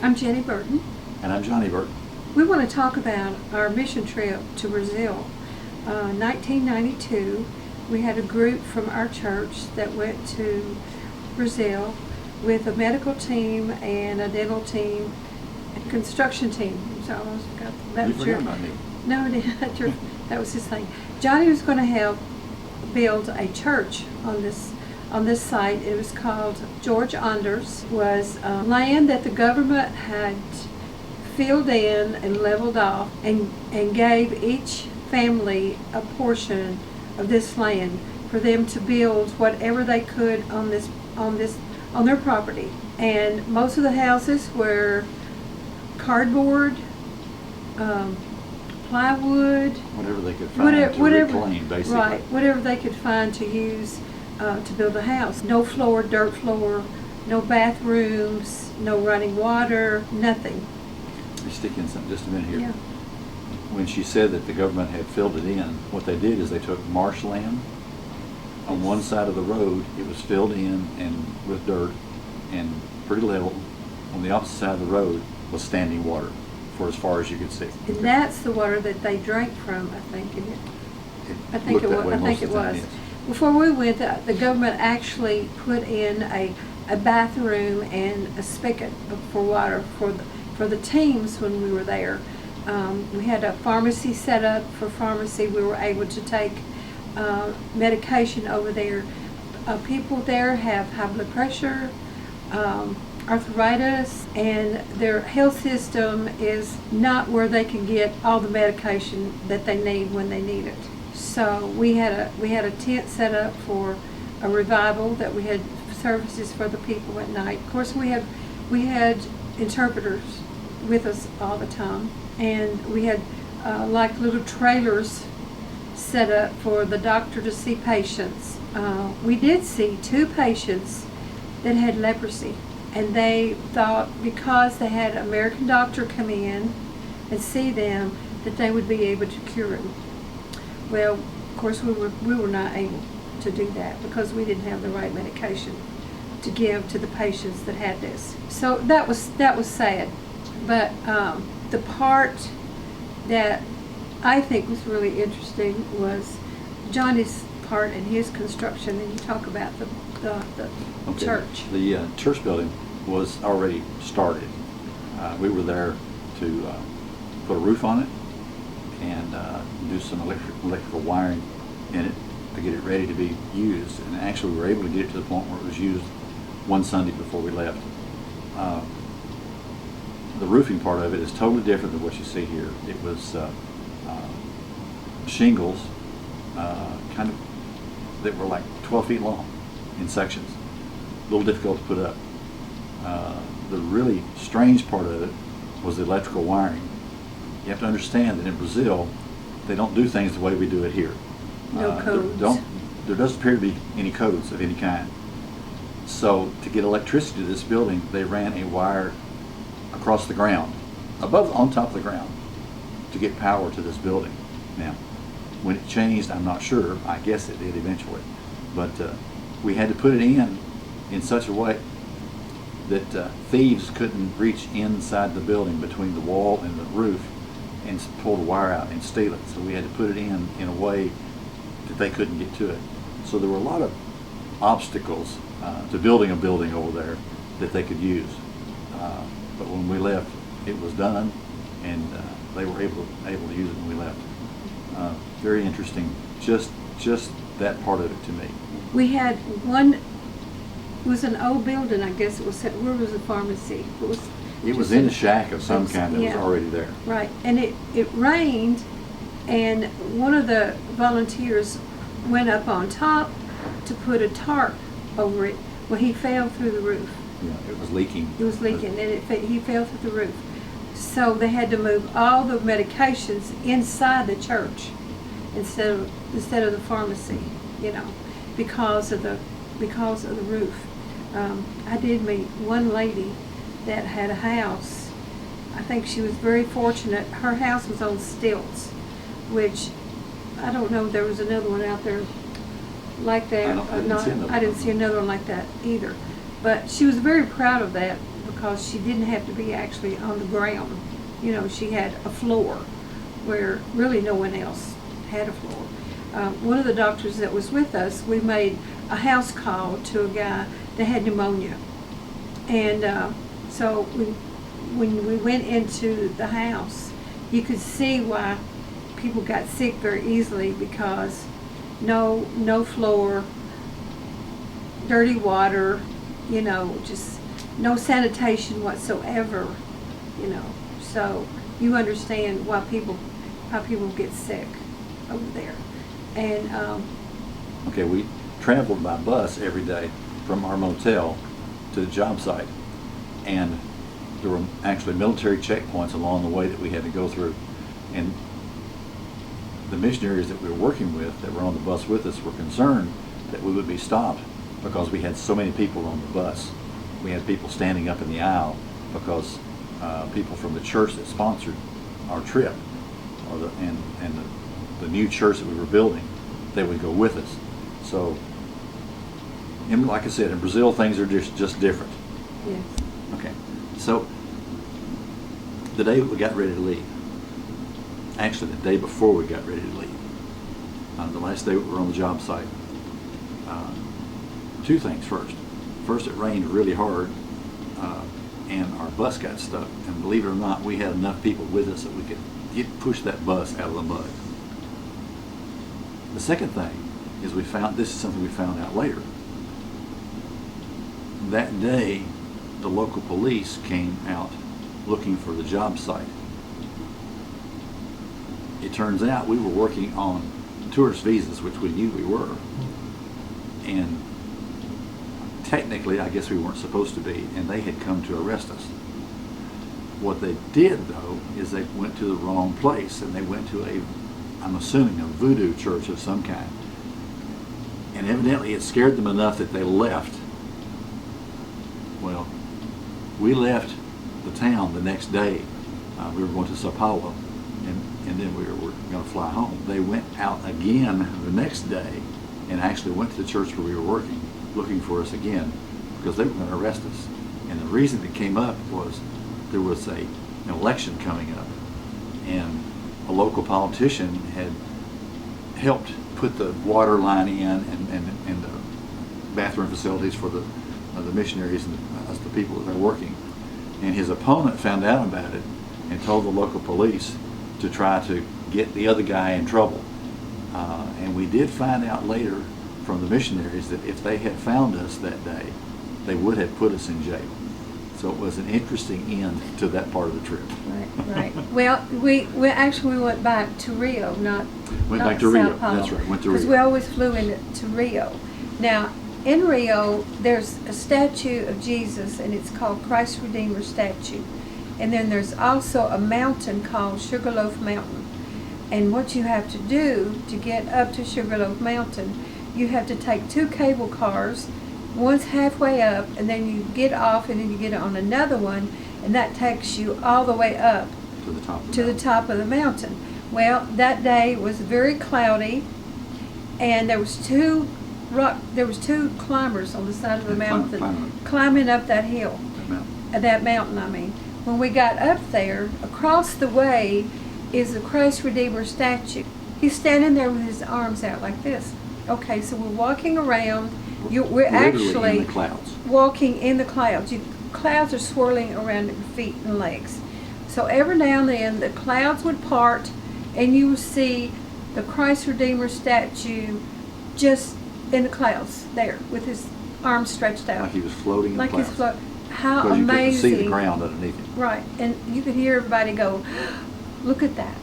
I'm Jenny Burton. And I'm Johnny Burton. We want to talk about our mission trip to Brazil. 1992, we had a group from our church that went to Brazil with a medical team and a dental team and construction team. So I almost got that. You forgot about me. No, I didn't. That was his thing. Johnny was going to help build a church on this site. It was called George Anders. Was land that the government had filled in and leveled off and gave each family a portion of this land for them to build whatever they could on their property. And most of the houses were cardboard, plywood, Whatever they could find to reclaim, basically. Right, whatever they could find to use to build a house. No floor, dirt floor, no bathrooms, no running water, nothing. Let me stick in something just a minute here. Yeah. When she said that the government had filled it in, what they did is they took marshland. On one side of the road, it was filled in and with dirt and pretty level. On the opposite side of the road was standing water for as far as you could see. And that's the water that they drank from, I think, isn't it? I think it was. Before we went, the government actually put in a bathroom and a spigot for water for the teams when we were there. We had a pharmacy set up for pharmacy. We were able to take medication over there. People there have high blood pressure, arthritis, and their health system is not where they can get all the medication that they need when they need it. So we had a tent set up for a revival, that we had services for the people at night. Of course, we had interpreters with us all the time, and we had like little trailers set up for the doctor to see patients. We did see 2 patients that had leprosy, and they thought because they had an American doctor come in and see them that they would be able to cure them. Well, of course, we were not able to do that because we didn't have the right medication to give to the patients that had this. So that was sad. But the part that I think was really interesting was Johnny's part in his construction, and you talk about the church. The church building was already started. We were there to put a roof on it and do some electrical wiring in it to get it ready to be used. And actually we were able to get it to the point where it was used one Sunday before we left. The roofing part of it is totally different than what you see here. It was shingles, kind of, that were like 12 feet long in sections. A little difficult to put up. The really strange part of it was the electrical wiring. You have to understand that in Brazil, they don't do things the way we do it here. No codes. There doesn't appear to be any codes of any kind. So to get electricity to this building, they ran a wire across the ground, on top of the ground, to get power to this building. Now, when it changed, I'm not sure. I guess it did eventually. But we had to put it in such a way that thieves couldn't reach inside the building between the wall and the roof and pull the wire out and steal it. So we had to put it in a way that they couldn't get to it. So there were a lot of obstacles to building a building over there that they could use. But when we left, it was done, and they were able to use it when we left. Very interesting, just that part of it to me. We had one. It was an old building, I guess it was. Where was the pharmacy? It was in a shack of some kind that was already there. Right, and it rained, and one of the volunteers went up on top to put a tarp over it. Well, he fell through the roof. Yeah, it was leaking. It was leaking, and he fell through the roof. So they had to move all the medications inside the church instead of the pharmacy, because of the roof. I did meet one lady that had a house. I think she was very fortunate. Her house was on stilts, which I don't know if there was another one out there like that. I didn't see another I didn't see another one like that either. But she was very proud of that because she didn't have to be actually on the ground. You know, she had a floor where really no one else had a floor. One of the doctors that was with us, we made a house call to a guy that had pneumonia. And so when we went into the house, you could see why people got sick very easily, because no floor, dirty water, you know, just no sanitation whatsoever, you know. So you understand why people get sick over there. And Okay, we traveled by bus every day from our motel to the job site, and there were actually military checkpoints along the way that we had to go through, and the missionaries that we were working with that were on the bus with us were concerned that we would be stopped because we had so many people on the bus. We had people standing up in the aisle because people from the church that sponsored our trip, or the new church that we were building, they would go with us. So, and like I said, in Brazil things are just different. yes. Okay, so the day we got ready to leave, actually the day before we got ready to leave, the last day we were on the job site, two things first. First, it rained really hard, and our bus got stuck. And believe it or not, we had enough people with us that we could push that bus out of the mud. The second thing is this is something we found out later. That day, the local police came out looking for the job site. It turns out we were working on tourist visas, which we knew we were. And technically, I guess we weren't supposed to be, and they had come to arrest us. What they did, though, is they went to the wrong place, and they went to I'm assuming, a voodoo church of some kind. And evidently it scared them enough that they left. Well, we left the town the next day. We were going to Sao Paulo, and then we were going to fly home. They went out again the next day and actually went to the church where we were working, looking for us again, because they were going to arrest us. And the reason it came up was there was an election coming up, and a local politician had helped put the water line in and the bathroom facilities for the missionaries and the people that they're working. And his opponent found out about it and told the local police to try to get the other guy in trouble. And we did find out later from the missionaries that if they had found us that day, they would have put us in jail. So it was an interesting end to that part of the trip. Right. Well, we went back to Rio, not back to Rio. Sao Paulo. That's right. Went to Rio. Because we always flew into Rio. Now, in Rio, there's a statue of Jesus, and it's called Christ Redeemer statue. And then there's also a mountain called Sugarloaf Mountain. And what you have to do to get up to Sugarloaf Mountain, you have to take 2 cable cars. One's halfway up, and then you get off, and then you get on another one, and that takes you all the way up to the top of the mountain. Well, that day was very cloudy, and there was two climbers on the side of the mountain climbing up that hill. That mountain, I mean. When we got up there, across the way is the Christ Redeemer statue. He's standing there with his arms out like this. Okay, so we're walking around. We're actually in the clouds. Walking in the clouds. Clouds are swirling around your feet and legs. So every now and then the clouds would part, and you would see the Christ Redeemer statue just in the clouds there with his arms stretched out. Like he was floating in the clouds. How because amazing. You couldn't see the ground underneath him. Right, and you could hear everybody go, look at that.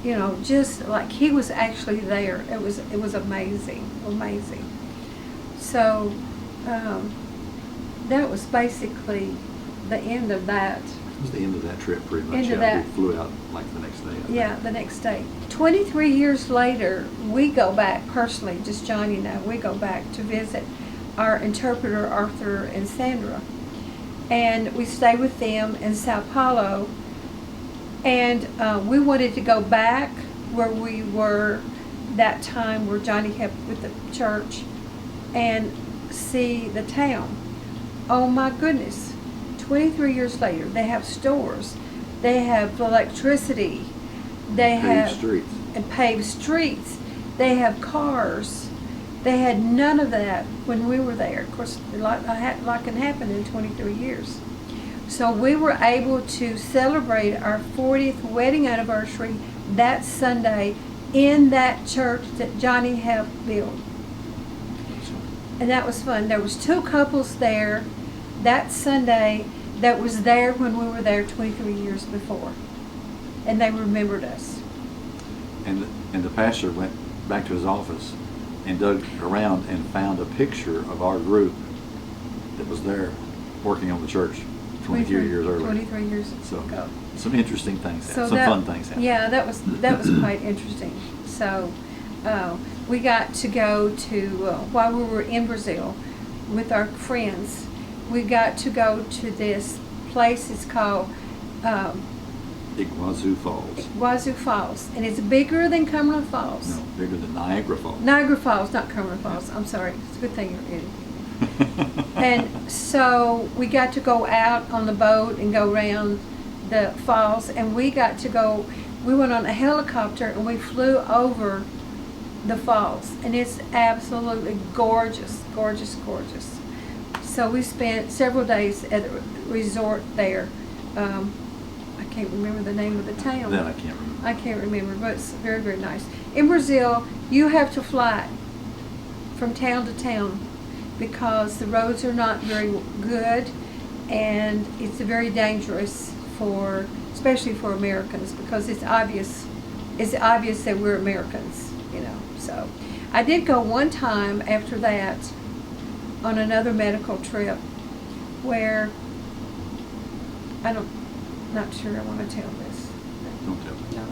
You know, just like he was actually there. It was amazing. So that was basically the end of that. It was the end of that trip, pretty much. End of that. We flew out like the next day. Yeah, the next day. 23 years later, we go back personally, just Johnny and I, we go back to visit our interpreter, Arthur and Sandra. And we stay with them in Sao Paulo. And we wanted to go back where we were that time, where Johnny helped with the church, and see the town. Oh my goodness, 23 years later, they have stores, they have electricity, they Paved have streets. and paved streets, they have cars. They had none of that when we were there. Of course, a lot can happen in 23 years. So we were able to celebrate our 40th wedding anniversary that Sunday in that church that Johnny helped build. And that was fun. There was 2 couples there that Sunday that was there when we were there 23 years before. And they remembered us. And the pastor went back to his office and dug around and found a picture of our group that was there working on the church 23 years earlier. 23 years So ago. some interesting things happened. So Fun things happened. Yeah, that was quite interesting. So we got to go to, while we were in Brazil with our friends, we got to go to this place. It's called Iguazu Falls. Iguazu Falls, and it's bigger than Cumberland Falls. No, bigger than Niagara Falls. Niagara Falls, not Cumberland Falls. I'm sorry. It's a good thing you're in. And so we got to go out on the boat and go around the falls, and we got to go, we went on a helicopter and we flew over the falls, and it's absolutely gorgeous, gorgeous, gorgeous. So we spent several days at the resort there. I can't remember the name of the town. Then I can't remember. I can't remember, but it's very, very nice. In Brazil, you have to fly from town to town because the roads are not very good, and it's very dangerous for, especially for Americans, because it's obvious that we're Americans, you know. So I did go one time after that on another medical trip where not sure I want to tell this. Don't tell me. No.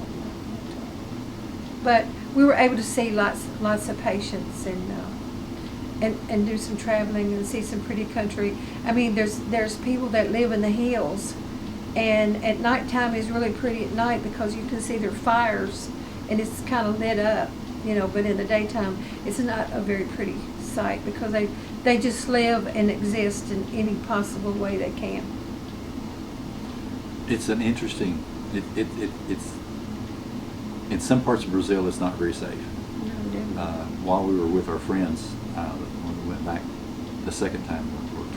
But we were able to see lots of patients and do some traveling and see some pretty country. I mean, there's people that live in the hills, and at nighttime is really pretty at night because you can see their fires and it's kind of lit up, you know. But in the daytime, it's not a very pretty sight because they just live and exist in any possible way they can. It's an interesting. It's in some parts of Brazil. It's not very safe. No, While we were with our friends, when we went back the second time,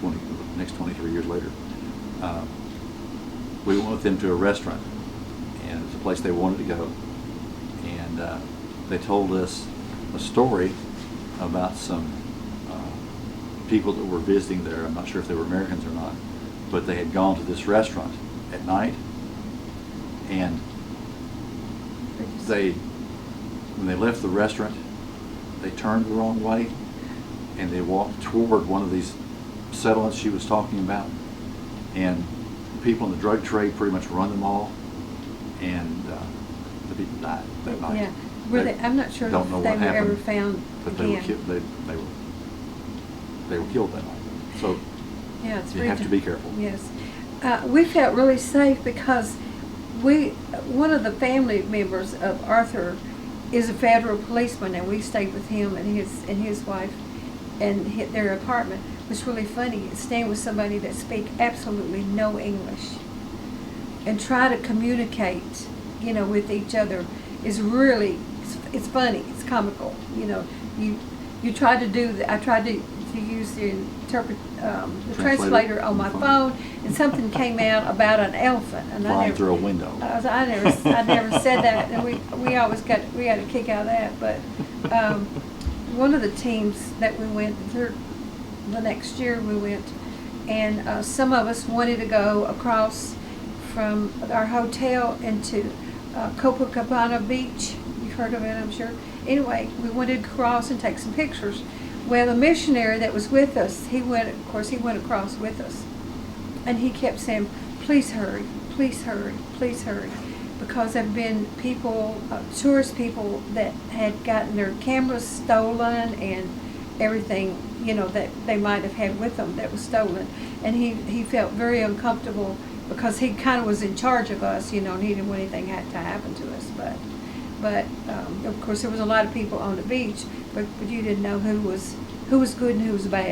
or next 23 years later, we went with them to a restaurant, and it's a place they wanted to go, and they told us a story about some people that were visiting there. I'm not sure if they were Americans or not, but they had gone to this restaurant at night, and when they left the restaurant, they turned the wrong way, and they walked toward one of these settlements she was talking about, and people in the drug trade pretty much run them all, and the people died that night. Yeah, I'm not sure if don't know they what were happened, ever found but again. they were killed that night. So Yeah, it's you very have to be careful. Yes. We felt really safe because one of the family members of Arthur is a federal policeman, and we stayed with him and his wife and their apartment. It was really funny staying with somebody that speak absolutely no English and try to communicate, you know, with each other is really, it's funny, it's comical. You know, you try to do I tried to use the translator on my phone, and something came out about an elephant, and Flying through a window. I never said that, and we had a kick out of that. But one of the teams that we went through the next year, we went, and some of us wanted to go across from our hotel into Copacabana Beach. You've heard of it, I'm sure. Anyway, we wanted to cross and take some pictures. Well, the missionary that was with us, he went across with us. And he kept saying, please hurry, please hurry, please hurry. Because there have been people, tourist people, that had gotten their cameras stolen and everything, you know, that they might have had with them that was stolen. And he felt very uncomfortable because he kind of was in charge of us, you know, and he didn't want anything to happen to us. But of course, there was a lot of people on the beach, but you didn't know who was good and who was bad.